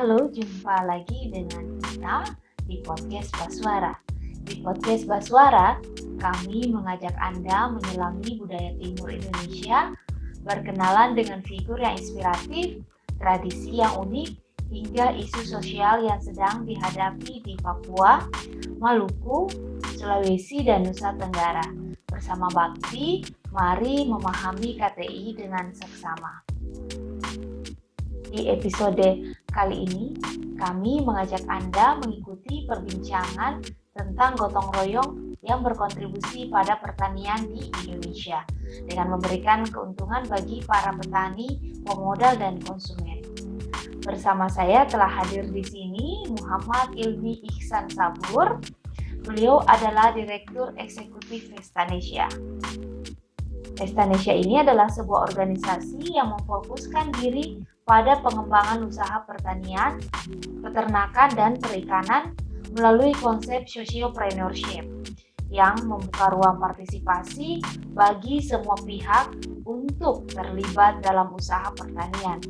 Halo, jumpa lagi dengan kita di Podcast Baswara. Di Podcast Baswara, kami mengajak Anda menyelami budaya timur Indonesia, berkenalan dengan figur yang inspiratif, tradisi yang unik, hingga isu sosial yang sedang dihadapi di Papua, Maluku, Sulawesi, dan Nusa Tenggara. Bersama Bakti, mari memahami KTI dengan seksama. Di episode kali ini, kami mengajak Anda mengikuti perbincangan tentang gotong royong yang berkontribusi pada pertanian di Indonesia dengan memberikan keuntungan bagi para petani, pemodal, dan konsumen. Bersama saya telah hadir di sini Muhammad Ilmi Ihsan Sabur. Beliau adalah Direktur Eksekutif Vestanesia. Vestanesia ini adalah sebuah organisasi yang memfokuskan diri pada pengembangan usaha pertanian, peternakan, dan perikanan melalui konsep sociopreneurship yang membuka ruang partisipasi bagi semua pihak untuk terlibat dalam usaha pertanian.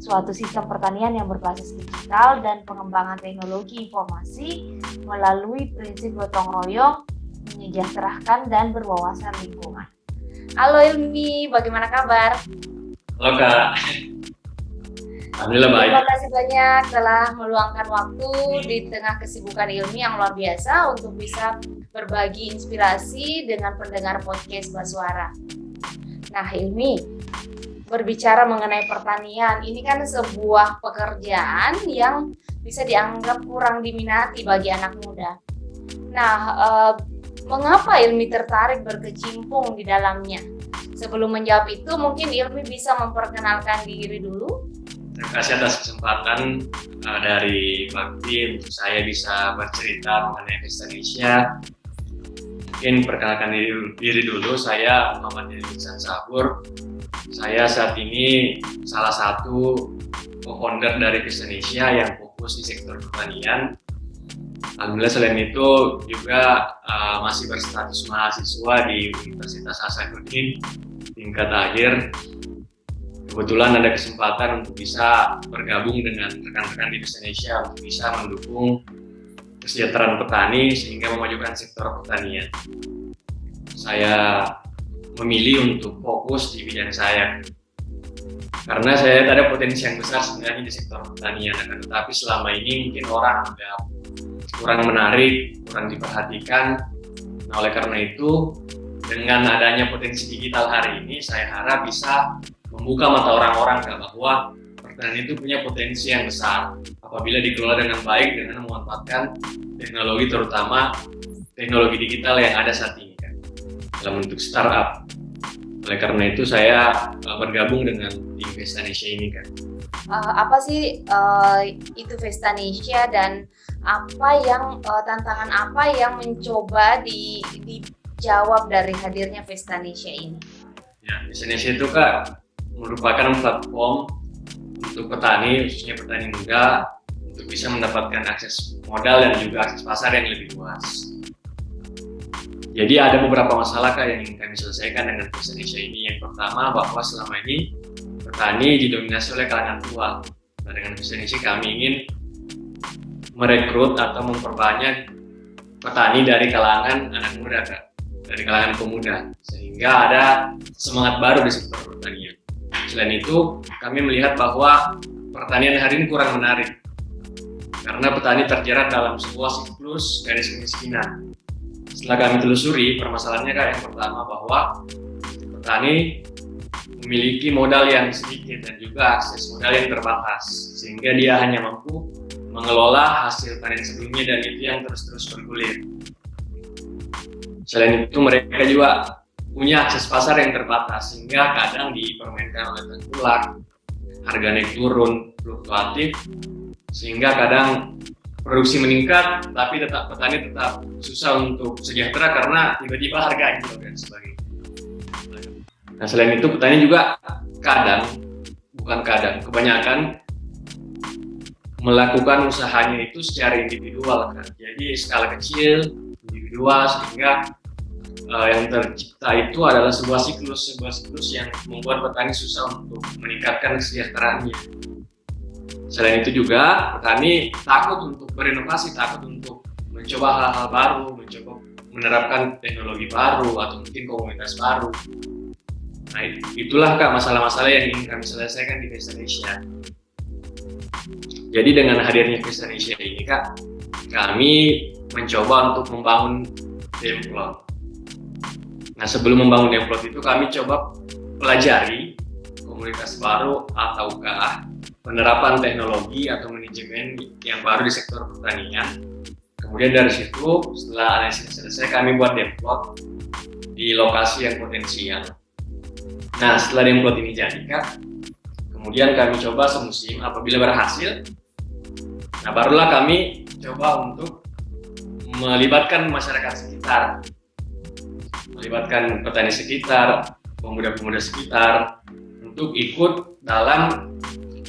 Suatu sistem pertanian yang berbasis digital dan pengembangan teknologi informasi melalui prinsip gotong royong, menyejahterakan dan berwawasan lingkungan. Halo Ilmi, bagaimana kabar? Halo Kak. Alhamdulillah baik. Terima kasih banyak telah meluangkan waktu di tengah kesibukan Ilmi yang luar biasa untuk bisa berbagi inspirasi dengan pendengar podcast Baswara. Nah Ilmi, berbicara mengenai pertanian, ini kan sebuah pekerjaan yang bisa dianggap kurang diminati bagi anak muda. Nah, mengapa Ilmi tertarik berkecimpung di dalamnya? Sebelum menjawab itu, mungkin Ilmi bisa memperkenalkan diri dulu. Terima kasih atas kesempatan dari Bakti untuk saya bisa bercerita mengenai Vestanesia. Mungkin perkenalkan diri dulu, saya Muhammad Ilmi Ihsan Sabur. Saya saat ini salah satu co-founder dari Vestanesia yang fokus di sektor pertanian. Alhamdulillah selain itu juga masih berstatus mahasiswa di Universitas Hasanuddin tingkat akhir. Kebetulan ada kesempatan untuk bisa bergabung dengan rekan-rekan di Vestanesia untuk bisa mendukung kesejahteraan petani sehingga memajukan sektor pertanian. Saya memilih untuk fokus di bidang saya karena saya ada potensi yang besar sebenarnya di sektor pertanian, tetapi selama ini mungkin orang anggap kurang menarik, kurang diperhatikan. Nah, oleh karena itu, dengan adanya potensi digital hari ini, saya harap bisa membuka mata orang-orang bahwa pertanian itu punya potensi yang besar apabila dikelola dengan baik dengan memanfaatkan teknologi, terutama teknologi digital yang ada saat ini kan, dalam bentuk startup. Oleh karena itu saya bergabung dengan tim Vestanesia ini kan. Apa sih itu Vestanesia dan apa yang tantangan apa yang mencoba dijawab dari hadirnya Vestanesia ini? Ya, Vestanesia itu Kak merupakan platform untuk petani, khususnya petani muda, untuk bisa mendapatkan akses modal dan juga akses pasar yang lebih luas. Jadi ada beberapa masalah Kak yang ingin kami selesaikan dengan Vestanesia ini. Yang pertama, bahwa selama ini petani didominasi oleh kalangan tua. Nah, dengan Vestanesia kami ingin merekrut atau memperbanyak petani dari kalangan anak muda Kak, dari kalangan pemuda, sehingga ada semangat baru di sektor pertanian. Selain itu, kami melihat bahwa pertanian hari ini kurang menarik karena petani terjerat dalam sebuah siklus garis kemiskinan. Setelah kami telusuri, permasalahannya Kak, yang pertama bahwa petani memiliki modal yang sedikit dan juga akses modal yang terbatas, sehingga dia hanya mampu mengelola hasil panen sebelumnya dan itu yang terus-terus bergulir. Selain itu, mereka juga punya akses pasar yang terbatas sehingga kadang dipermainkan oleh tengkulak, harga naik turun, fluktuatif, sehingga kadang produksi meningkat tapi petani tetap susah untuk sejahtera karena tiba-tiba harga anjlok dan sebagainya. Nah, selain itu petani juga kebanyakan melakukan usahanya itu secara individual kan. Jadi skala kecil, individual, sehingga yang tercipta itu adalah sebuah siklus yang membuat petani susah untuk meningkatkan kesejahteraannya. Selain itu juga petani takut untuk berinovasi, takut untuk mencoba hal-hal baru, mencoba menerapkan teknologi baru atau mungkin komunitas baru. Nah, itulah Kak masalah-masalah yang ingin kami selesaikan di Vestanesia. Jadi dengan hadirnya Vestanesia ini Kak, kami mencoba untuk membangun Demplot. Nah, sebelum membangun Demplot itu kami coba pelajari komunitas baru ataukah penerapan teknologi atau manajemen yang baru di sektor pertanian. Kemudian dari situ, setelah analisis selesai, kami buat Demplot di lokasi yang potensial. Nah, setelah Demplot ini jadi Kak, kemudian kami coba semusim, apabila berhasil, nah barulah kami coba untuk melibatkan masyarakat sekitar, melibatkan petani sekitar, pemuda-pemuda sekitar untuk ikut dalam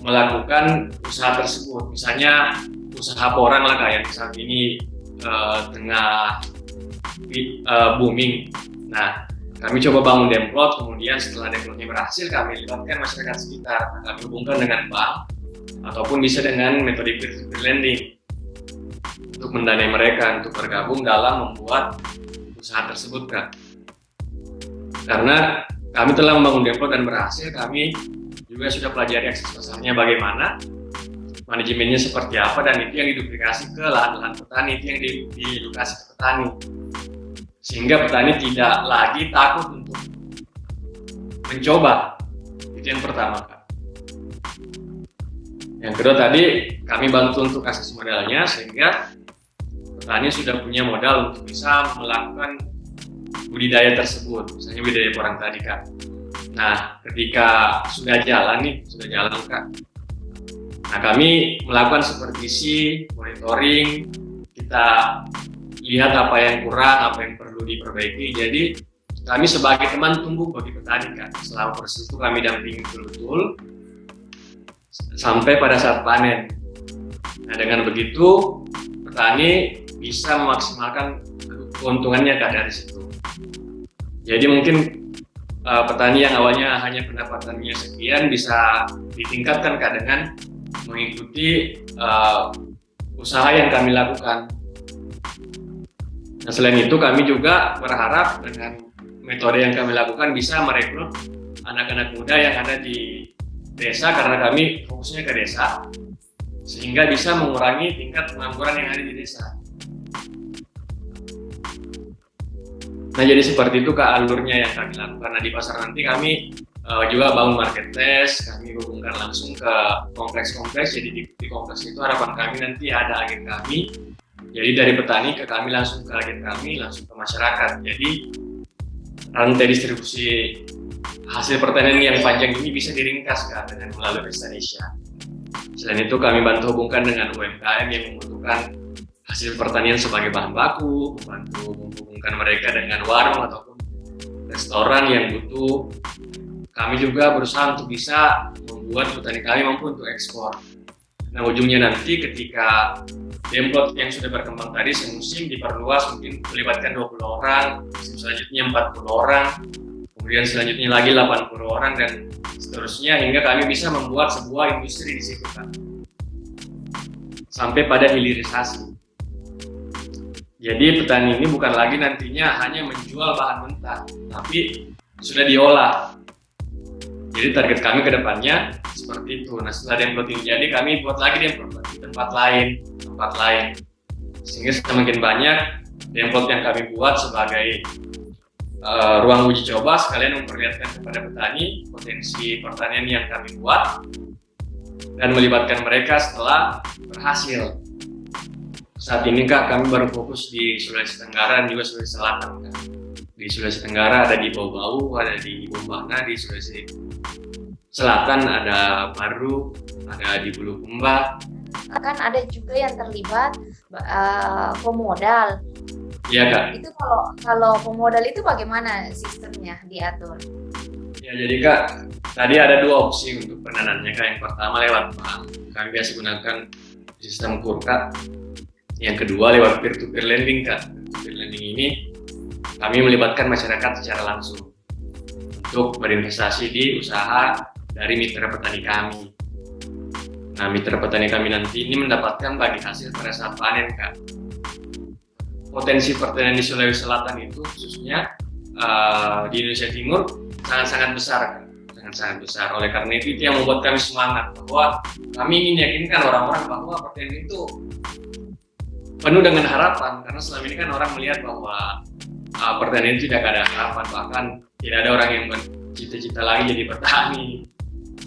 melakukan usaha tersebut. Misalnya usaha porang lah kayak saat ini tengah booming. Nah, kami coba bangun Demplot, kemudian setelah Demplotnya berhasil, kami libatkan masyarakat sekitar. Kami hubungkan dengan bank ataupun bisa dengan metode peer-to-peer lending untuk mendanai mereka untuk bergabung dalam membuat usaha tersebut Kak. Karena kami telah membangun Demplot dan berhasil, kami juga sudah pelajari akses pasarnya bagaimana, manajemennya seperti apa, dan itu yang diduplikasi ke lahan-lahan petani, itu yang diedukasi ke petani. Sehingga petani tidak lagi takut untuk mencoba. Itu yang pertama Kak. Yang kedua tadi kami bantu untuk akses modalnya, sehingga petani sudah punya modal untuk bisa melakukan budidaya tersebut, misalnya budidaya porang tadi Kak. Nah, ketika sudah jalan Kak, nah kami melakukan supervisi, monitoring, kita lihat apa yang kurang, apa yang perlu diperbaiki. Jadi kami sebagai teman tumbuh bagi petani Kak. Selama proses itu kami dampingi betul-betul sampai pada saat panen. Nah, dengan begitu petani bisa memaksimalkan keuntungannya Kak dari situ. Jadi mungkin petani yang awalnya hanya pendapatannya sekian bisa ditingkatkan Kak dengan mengikuti usaha yang kami lakukan. Nah, selain itu kami juga berharap dengan metode yang kami lakukan bisa merekrut anak-anak muda yang ada di desa, karena kami fokusnya ke desa, sehingga bisa mengurangi tingkat pengangguran yang ada di desa. Nah, jadi seperti itu Kak alurnya yang kami lakukan. Nah, di pasar nanti kami juga bangun marketplace, kami hubungkan langsung ke kompleks-kompleks. Jadi di kompleks itu harapan kami nanti ada agen kami. Jadi dari petani ke kami langsung ke agen kami, langsung ke masyarakat. Jadi rantai distribusi hasil pertanian yang panjang ini bisa diringkas Kak dengan melalui Vestanesia. Selain itu kami bantu hubungkan dengan UMKM yang membutuhkan hasil pertanian sebagai bahan baku, membantu menghubungkan mereka dengan warung ataupun restoran yang butuh. Kami juga berusaha untuk bisa membuat petani kami mampu untuk ekspor. Nah, ujungnya nanti ketika Demplot yang sudah berkembang tadi semusim diperluas, mungkin melibatkan 20 orang, musim selanjutnya 40 orang, kemudian selanjutnya lagi 80 orang, dan seterusnya hingga kami bisa membuat sebuah industri di situ Kak. Sampai pada hilirisasi. Jadi petani ini bukan lagi nantinya hanya menjual bahan mentah, tapi sudah diolah. Jadi target kami ke depannya seperti itu. Nah, setelah Demplot ini jadi, kami buat lagi Demplot di tempat lain, sehingga semakin banyak Demplot yang kami buat sebagai ruang uji coba, sekalian memperlihatkan kepada petani potensi pertanian yang kami buat dan melibatkan mereka setelah berhasil. Saat ini Kak, kami baru fokus di Sulawesi Tenggara dan juga Sulawesi Selatan Kak. Di Sulawesi Tenggara ada di Bau-Bau, ada di Bombana, di Sulawesi Selatan ada Paru, ada di Bulukumba. Kan ada juga yang terlibat pemodal. Iya Kak. Itu kalau pemodal itu bagaimana sistemnya diatur? Ya, jadi Kak, tadi ada dua opsi untuk pendanannya Kak. Yang pertama lewat bank, kami biasa gunakan sistem KUR. Yang kedua lewat peer-to-peer lending Kak. Peer-to-peer lending ini kami melibatkan masyarakat secara langsung untuk berinvestasi di usaha dari mitra petani kami. Nah, mitra petani kami nanti ini mendapatkan bagi hasil pada saat panen, Kak. Potensi pertanian di Sulawesi Selatan itu khususnya di Indonesia Timur sangat-sangat besar, Kak. Sangat-sangat besar. Oleh karena itu yang membuat kami semangat bahwa kami ingin yakinkan orang-orang bahwa pertanian itu penuh dengan harapan, karena selama ini kan orang melihat bahwa pertanian tidak ada harapan, bahkan tidak ada orang yang bercita-cita lagi jadi petani.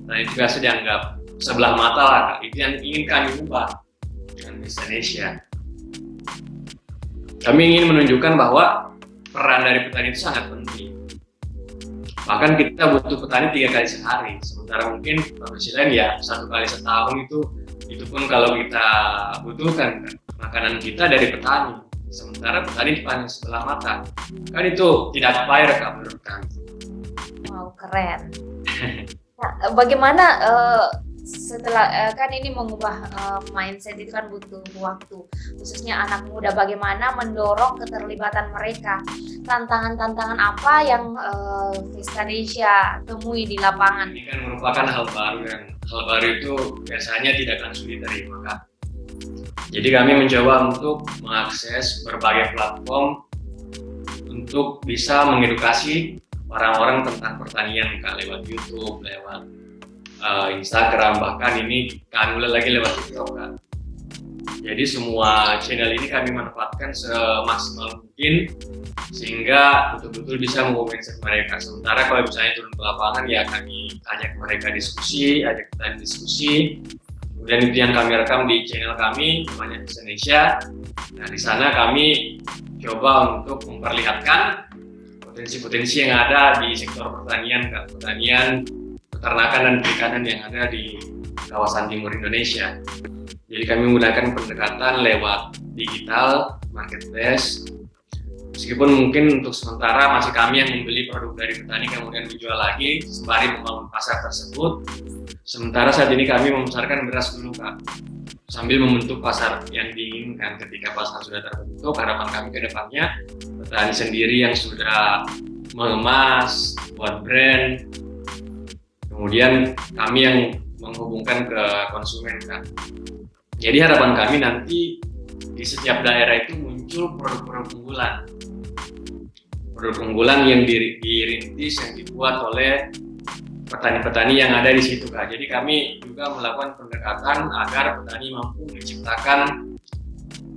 Nah, itu biasa dianggap sebelah mata lah, Kak. Itu yang ingin kami ubah dengan Indonesia. Kami ingin menunjukkan bahwa peran dari petani itu sangat penting. Bahkan kita butuh petani 3 kali sehari, sementara mungkin produksi lain ya 1 kali setahun itu pun kalau kita butuhkan, kan, makanan kita dari petani. Sementara petani dipandang sebelah mata, kan itu tidak fair, Kak, menurut kami. Wow, keren. Nah, bagaimana setelah kan ini mengubah mindset itu kan butuh waktu, khususnya anak muda, bagaimana mendorong keterlibatan mereka, tantangan-tantangan apa yang Vestanesia temui di lapangan? Ini kan merupakan hal baru, dan hal baru itu biasanya tidak akan sulit diterima, Kak. Jadi kami mencoba untuk mengakses berbagai platform untuk bisa mengedukasi orang-orang tentang pertanian, Kak, lewat YouTube, lewat Instagram, bahkan ini kami mulai lagi lewat TikTok, Kak. Jadi semua channel ini kami manfaatkan semaksimal mungkin sehingga betul-betul bisa mengubah mindset mereka. Sementara kalau misalnya turun ke lapangan ya kami ajak mereka diskusi, ajak kita diskusi. Kemudian itu yang kami rekam di channel kami namanya Vestanesia. Nah, di sana kami coba untuk memperlihatkan potensi-potensi yang ada di sektor pertanian, Kak. Pertanian, peternakan dan perikanan yang ada di kawasan timur Indonesia. Jadi kami menggunakan pendekatan lewat digital, marketplace. Meskipun mungkin untuk sementara masih kami yang membeli produk dari petani kemudian dijual lagi sembari membangun pasar tersebut. Sementara saat ini kami memasarkan beras dulu, Kak, sambil membentuk pasar yang diinginkan. Ketika pasar sudah terbentuk, harapan kami ke depannya petani sendiri yang sudah mengemas, buat brand, kemudian kami yang menghubungkan ke konsumen, Kak. Jadi harapan kami nanti di setiap daerah itu muncul produk-produk unggulan. Produk unggulan yang dirintis, yang dibuat oleh petani-petani yang ada di situ, Kak. Jadi kami juga melakukan pendekatan agar petani mampu menciptakan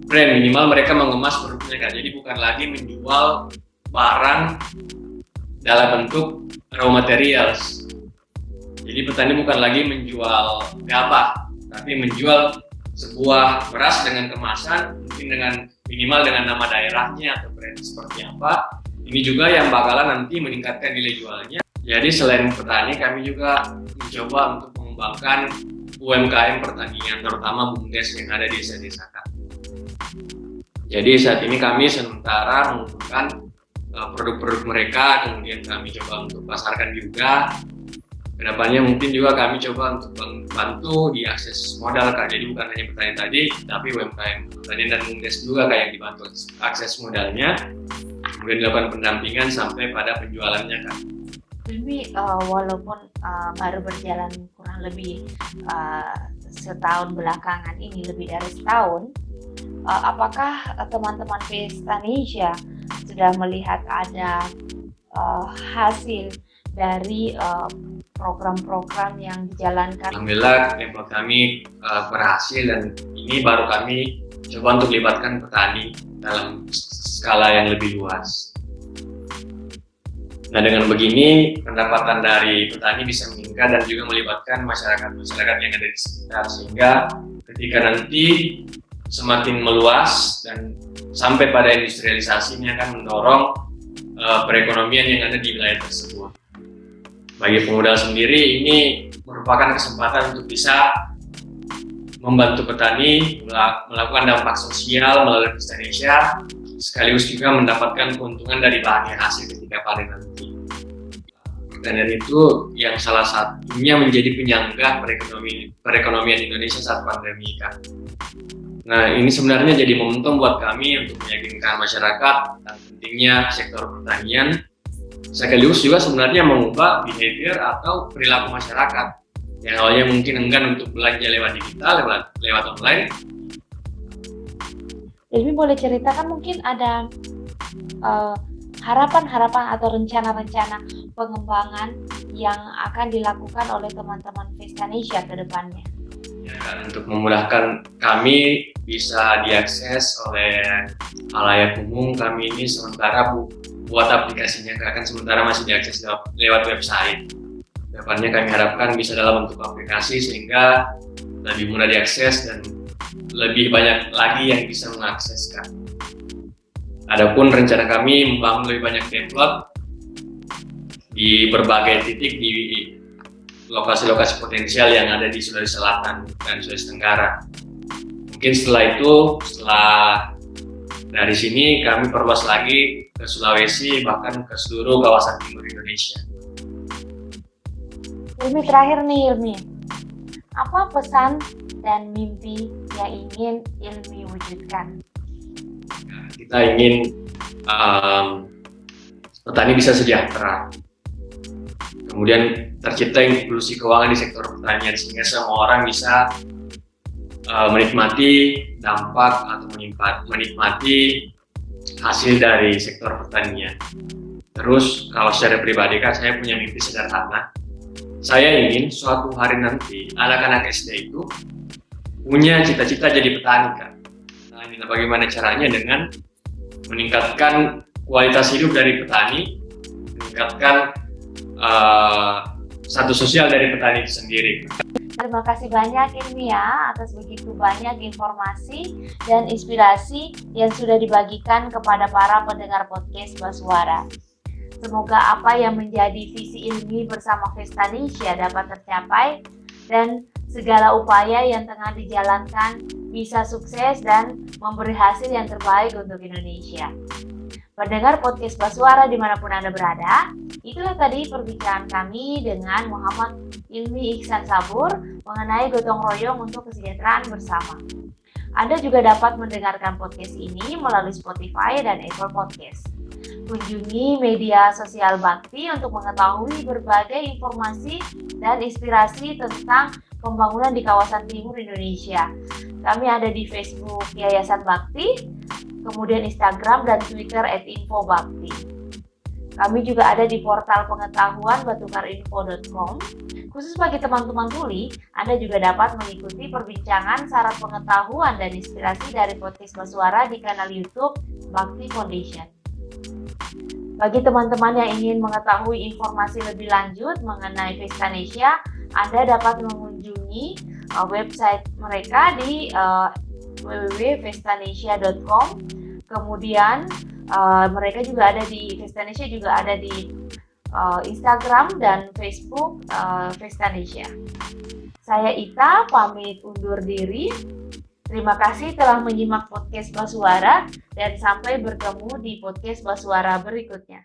brand, minimal mereka mengemas produknya, Kak. Jadi bukan lagi menjual barang dalam bentuk raw materials. Jadi petani bukan lagi menjual gabah, tapi menjual sebuah beras dengan kemasan, mungkin dengan minimal dengan nama daerahnya atau brand seperti apa. Ini juga yang bakalan nanti meningkatkan nilai jualnya. Jadi selain petani, kami juga mencoba untuk mengembangkan UMKM pertanian, terutama BUMDes yang ada di desa-desa, Kak. Jadi saat ini kami sementara mengumpulkan produk-produk mereka, kemudian kami coba untuk pasarkan juga. Kedepannya mungkin juga kami coba untuk membantu di akses modal, Kak. Jadi bukan hanya petani tadi, tapi UMKM pertanian dan BUMDes juga kayak dibantu akses modalnya, kemudian dilakukan pendampingan sampai pada penjualannya, Kak. Tapi walaupun baru berjalan kurang lebih setahun belakangan ini, lebih dari setahun, apakah teman-teman Vestanesia sudah melihat ada hasil dari program-program yang dijalankan? Alhamdulillah, demo kami berhasil, dan ini baru kami coba untuk libatkan petani dalam skala yang lebih luas. Nah, dengan begini pendapatan dari petani bisa meningkat dan juga melibatkan masyarakat yang ada di sekitar, sehingga ketika nanti semakin meluas dan sampai pada industrialisasi, ini akan mendorong perekonomian yang ada di wilayah tersebut. Bagi pemodal sendiri, ini merupakan kesempatan untuk bisa membantu petani melakukan dampak sosial melalui Vestanesia, sekaligus juga mendapatkan keuntungan dari bahan hasil ketika panen nanti. Pertanian itu yang salah satunya menjadi penyangga perekonomian Indonesia saat pandemi, Kak. Nah, ini sebenarnya jadi momentum buat kami untuk meyakinkan masyarakat tentang pentingnya sektor pertanian, sekaligus juga sebenarnya mengubah behavior atau perilaku masyarakat. yang awalnya mungkin enggan untuk belanja lewat digital, lewat online. Ilmi boleh ceritakan mungkin ada harapan-harapan atau rencana-rencana pengembangan yang akan dilakukan oleh teman-teman Vestanesia ke depannya? Ya, untuk memudahkan kami bisa diakses oleh halayak umum, kami ini sementara buat aplikasinya, kan sementara masih diakses lewat website. Depannya kami harapkan bisa dalam bentuk aplikasi sehingga lebih mudah diakses dan lebih banyak lagi yang bisa mengakseskan. Adapun rencana kami membangun lebih banyak develop di berbagai titik di lokasi-lokasi potensial yang ada di Sulawesi Selatan dan Sulawesi Tenggara. Mungkin setelah dari sini kami perluas lagi ke Sulawesi, bahkan ke seluruh kawasan timur Indonesia. Ilmi, terakhir nih Ilmi, apa pesan dan mimpi yang ingin Ilmi wujudkan? Kita ingin petani bisa sejahtera, kemudian tercipta inklusi keuangan di sektor pertanian sehingga semua orang bisa menikmati dampak atau menikmati hasil dari sektor pertanian. Terus kalau secara pribadi kan saya punya mimpi sederhana. Saya ingin suatu hari nanti anak-anak SD itu punya cita-cita jadi petani kan. Nah, bagaimana caranya dengan meningkatkan kualitas hidup dari petani, meningkatkan status sosial dari petani itu sendiri. Terima kasih banyak Ilmi ya atas begitu banyak informasi dan inspirasi yang sudah dibagikan kepada para pendengar podcast Basuara. Semoga apa yang menjadi visi Ilmi bersama Vestanesia dapat tercapai dan segala upaya yang tengah dijalankan bisa sukses dan memberi hasil yang terbaik untuk Indonesia. Pendengar podcast Basuara dimanapun Anda berada, itulah tadi perbincangan kami dengan Muhammad Ilmi Ihsan Sabur mengenai gotong royong untuk kesejahteraan bersama. Anda juga dapat mendengarkan podcast ini melalui Spotify dan Apple Podcast. Kunjungi media sosial Bakti untuk mengetahui berbagai informasi dan inspirasi tentang pembangunan di kawasan timur Indonesia. Kami ada di Facebook Yayasan Bakti, kemudian Instagram dan Twitter @infobakti. Kami juga ada di portal pengetahuan batukarinfo.com. Khusus bagi teman-teman tuli, Anda juga dapat mengikuti perbincangan syarat pengetahuan dan inspirasi dari podcast Basuara di kanal YouTube Bakti Foundation. Bagi teman-teman yang ingin mengetahui informasi lebih lanjut mengenai Vestanesia, Anda dapat mengunjungi website mereka di www.vestanesia.com. Kemudian mereka juga ada di Vestanesia juga ada di Instagram dan Facebook Vestanesia. Saya Ita pamit undur diri. Terima kasih telah menyimak podcast Basuara dan sampai bertemu di podcast Basuara berikutnya.